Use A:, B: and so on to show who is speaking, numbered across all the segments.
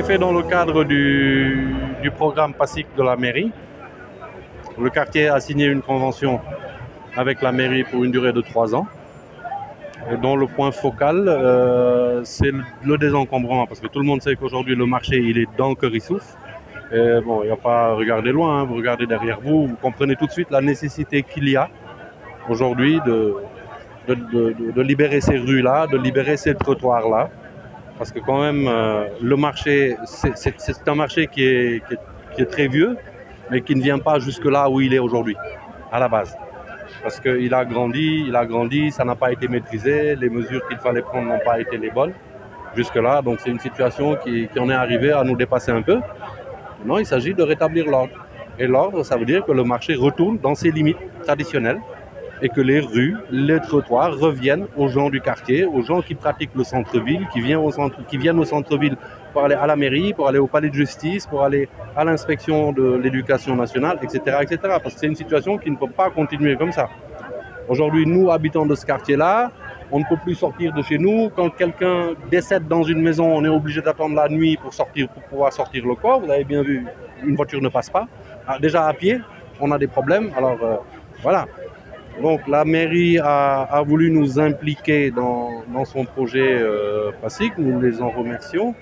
A: est fait dans le cadre du programme PASIC de la mairie. Le quartier a signé une convention avec la mairie pour une durée de 3 ans. Et dont le point focal, c'est le désencombrement. Parce que tout le monde sait qu'aujourd'hui, le marché, il est dans Kerissouf. Et bon, il n'y a pas à regarder loin, hein, vous regardez derrière vous, vous comprenez tout de suite la nécessité qu'il y a aujourd'hui de libérer ces rues-là, de libérer ces trottoirs-là. Parce que quand même, le marché, c'est un marché qui est très vieux, mais qui ne vient pas jusque là où il est aujourd'hui, à la base. Parce qu'il a grandi, ça n'a pas été maîtrisé, les mesures qu'il fallait prendre n'ont pas été les bonnes jusque-là. Donc c'est une situation qui en est arrivée à nous dépasser un peu. Non, il s'agit de rétablir l'ordre. Et l'ordre, ça veut dire que le marché retourne dans ses limites traditionnelles et que les rues, les trottoirs reviennent aux gens du quartier, aux gens qui pratiquent le centre-ville, qui viennent au centre-ville pour aller à la mairie, pour aller au palais de justice, pour aller à l'inspection de l'éducation nationale, etc., etc. Parce que c'est une situation qui ne peut pas continuer comme ça. Aujourd'hui, nous, habitants de ce quartier-là, on ne peut plus sortir de chez nous. Quand quelqu'un décède dans une maison, on est obligé d'attendre la nuit pour pouvoir sortir le corps. Vous avez bien vu, une voiture ne passe pas. Déjà à pied, on a des problèmes. Alors voilà. Donc la mairie a voulu nous impliquer dans son projet PASIC. Nous les en remercions.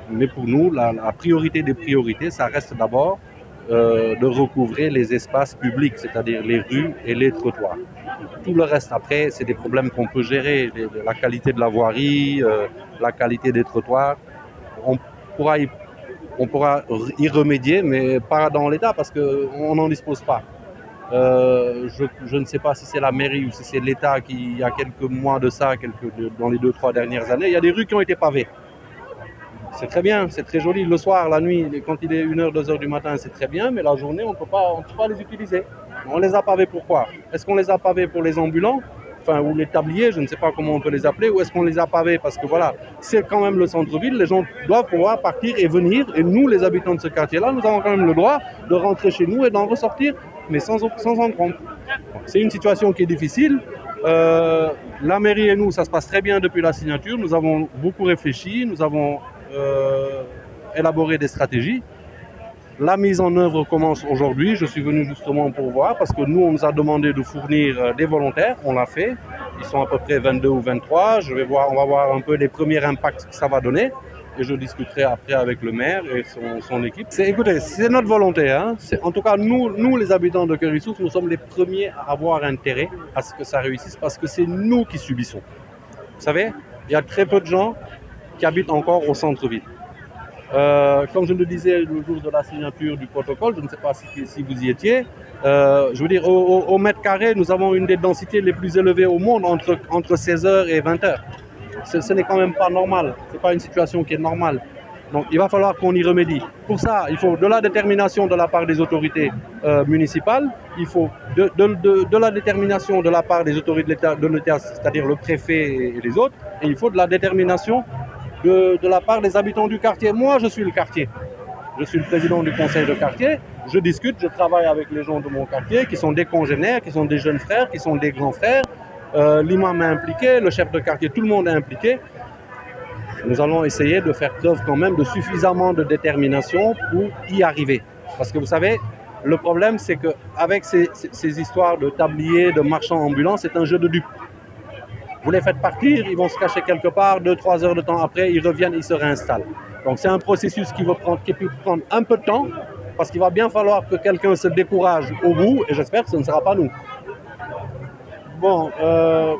A: Mais pour nous, la priorité des priorités, ça reste d'abord de recouvrer les espaces publics, c'est-à-dire les rues et les trottoirs. Tout le reste après, c'est des problèmes qu'on peut gérer, la qualité de la voirie, la qualité des trottoirs. On pourra y remédier, mais pas dans l'état parce qu'on n'en dispose pas. Je ne sais pas si c'est la mairie ou si c'est l'État qui, il y a quelques mois de ça, dans les 2-3 dernières années, il y a des rues qui ont été pavées. C'est très bien, c'est très joli. Le soir, la nuit, quand il est 1h, 2h du matin, c'est très bien, mais la journée, on ne peut pas les utiliser. On les a pavés pourquoi? Est-ce qu'on les a pavés pour les ambulants, ou les tabliers, je ne sais pas comment on peut les appeler, ou est-ce qu'on les a pavés parce que voilà, c'est quand même le centre-ville, les gens doivent pouvoir partir et venir, et nous, les habitants de ce quartier-là, nous avons quand même le droit de rentrer chez nous et d'en ressortir, mais sans encombre. C'est une situation qui est difficile. La mairie et nous, ça se passe très bien depuis la signature. Nous avons beaucoup réfléchi, nous avons élaboré des stratégies. La mise en œuvre commence aujourd'hui. Je suis venu justement pour voir parce que nous, on nous a demandé de fournir des volontaires. On l'a fait. Ils sont à peu près 22 ou 23. On va voir un peu les premiers impacts que ça va donner. Et je discuterai après avec le maire et son équipe. Écoutez, c'est notre volonté. Hein. En tout cas, nous, les habitants de Kerissouf, nous sommes les premiers à avoir intérêt à ce que ça réussisse parce que c'est nous qui subissons. Vous savez, il y a très peu de gens qui habitent encore au centre-ville. Comme je le disais le jour de la signature du protocole, je ne sais pas si vous y étiez, je veux dire, au mètre carré, nous avons une des densités les plus élevées au monde entre 16h et 20h. Ce n'est quand même pas normal, ce n'est pas une situation qui est normale. Donc il va falloir qu'on y remédie. Pour ça, il faut de la détermination de la part des autorités municipales, il faut de la détermination de la part des autorités de l'État, c'est-à-dire le préfet et les autres, et il faut de la détermination de la part des habitants du quartier. Moi, je suis le quartier. Je suis le président du conseil de quartier. Je discute, je travaille avec les gens de mon quartier qui sont des congénères, qui sont des jeunes frères, qui sont des grands frères. L'imam est impliqué, le chef de quartier, tout le monde est impliqué. Nous allons essayer de faire preuve quand même de suffisamment de détermination pour y arriver. Parce que vous savez, le problème, c'est qu'avec ces histoires de tabliers, de marchands ambulants, c'est un jeu de dupes. Vous les faites partir, ils vont se cacher quelque part, 2-3 heures de temps après, ils reviennent, ils se réinstallent. Donc c'est un processus qui peut prendre un peu de temps, parce qu'il va bien falloir que quelqu'un se décourage au bout, et j'espère que ce ne sera pas nous. Bon,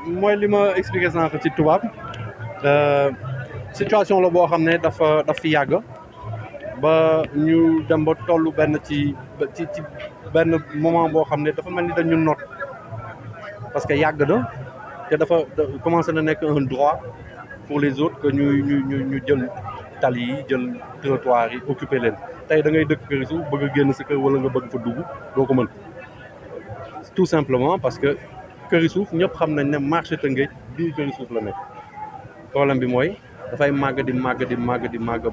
A: moi, li ma expliqué sànq ci tubaab situation la boo xam ne dafa fi yàgg ba ñu dem ba tollu ci benn moment boo xam ne dafa mel ni dañu noot parce que yàgg na te dafa commencé na nekk un droit pour les autres que ñu jël tali yi jël trottoir yi occuper leen tey da ngay dëkk Kerissouf bëgg a génn sa kër wala nga bëgg fa dugg doo ko mën tout simplement parce que Kerissouf ñëpp xam nañ ne marché Tëngéej biir Kerissouf la nekk problème bi mooy dafay màgg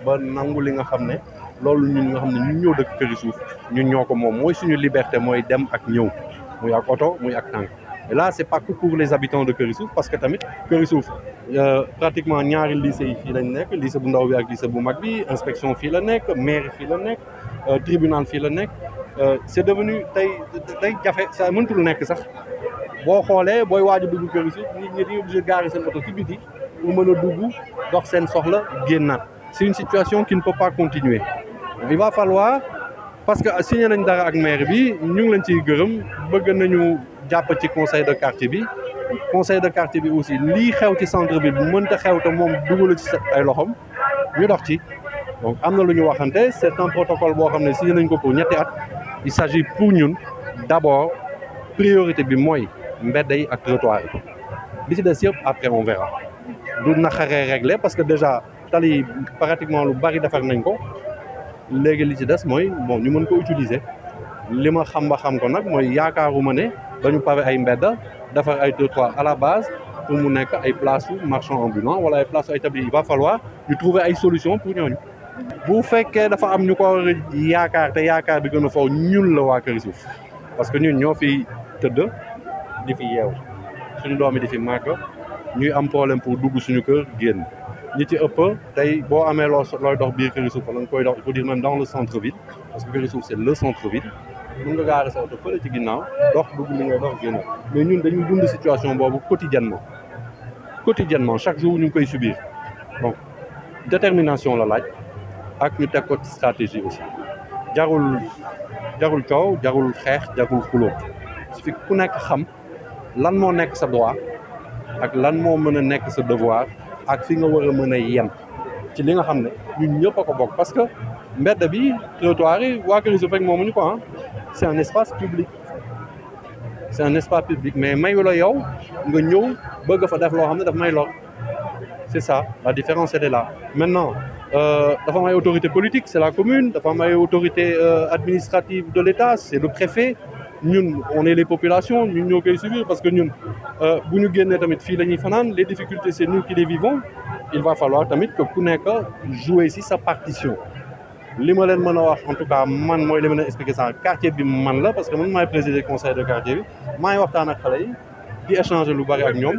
A: ba nangu li nga xam ne loolu ñun nga xam ne ñun ñoo dëkk Kerissouf ñun ñoo ko moom mooy suñu liberté mooy dem ak ñëw muy ak oto muy ak tànk Et là c'est pas que pour les habitants de Keur Issouf parce que tamit Keur Issouf pratiquement ñaari lycée yi fii lañ nekk lycée bu ndaw bi ak lycée bu mag bi inspection fii la nekk mairie fii la nekk tribunal fii la nekk c'est devenu tey jafe sa mëntul nekk sax boo xoolee booy waaj a dugg Keur Issouf nit ñi dañuy obligé garer seen oto ci biti pour mën a dugg dox seen soxla génnaat c'est une situation qui ne peut pas continuer il va falloir parce que signé nañ dara ak maire bi ñu ngi leen ciy gërëm bëgg nañu jàpp ci conseil de quartier bi conseil de quartier bi aussi lii xew ci centre ville bu mënta xew te moom dugalu ci ay loxom ñu dox ci donc am na lu ñu waxante c'est un protocole boo xam ne signé nañ ko pour ñetti at il s'agit pour ñun d'abord priorité bi mooy mbedd yi ak trottoir yi li ci des yëpp après on verra du naxaree régler parce que déjà tali pratiquement lu bari defar nañ ko léegi li ci des mooy bon ñu mën ko utiliser li ma xam ba xam ko nag mooy yaakaaruma ne dañu pavé ay mbedd defar ay trottoir à la base pour mu nekk ay place su marchand ambulant wala ay place su établi il va falloir ñu trouver ay solution pour ñooñu bu fekkee dafa am ñu ko yaakaar te yaakaar bi gën a foofu ñun la waa Keur Issouf parce que ñun ñoo fi tëdd di fi yeew suñu doom yi di fi màgg ñuy am problème pour dugg suñu kër génn ñi ci ëpp tey boo amee looy dox biir Keur Issouf la nga koy dox il faut dire même dans le centre-ville parce que Keur Issouf c'est le centre-ville mën nga gaare sa oto fële ci ginnaaw dox dugg li ngay dox génn mais ñun dañuy dund situation boobu quotidiennement chaque jour ñu ngi koy subir donc détermination la laaj ak ñu teg ko stratégie aussi jarul coow jarul xeex jarul xuloo su fi ku nekk xam lan moo nekk sa droit ak lan moo mën a nekk sa devoir ak fi nga war a mën a yem ci li nga xam ne ñun ñëpp a ko bokk parce que mbedd bi trottoir yi waa Keur Issouf rek moomuñu ko c'est un espace public mais mayu la yow nga ñëw bëgg fa def loo xam ne daf may lor c'est ça la différence elle est là maintenant dafa am ay autorité politique c'est la commune dafa am ay autorité administrative de l'État c'est le préfet ñun on est les populations ñun ñoo koy subir parce que ñun bu ñu génnee tamit fii la ñuy fanaan les difficultés c'est nous qui les vivons il va falloir tamit que ku nekk jouer ci sa partition li ma leen mën a wax en tout cas man mooy li ma leen expliquer ça quartier bi man la parce que man maay présider conseil de quartier bi maay waxtaan ak xale yi di échanger lu bari ak ñoom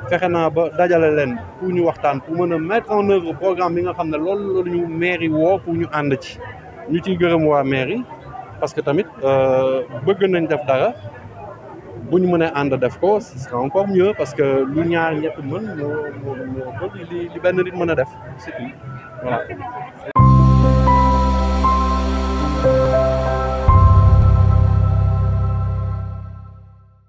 A: fexe naa ba dajale leen pour ñu waxtaan pour mën a mettre en œuvre programme bi nga xam ne loolu ñu mairie woo pour ñu ànd ci ñu ciy gërëm waa mairie parce que tamit bëgg nañ def dara bu ñu mënee ànd def ko ce sera encore mieux parce que lu ñaar ñett mën moo li benn nit mën a def c'est tout voilà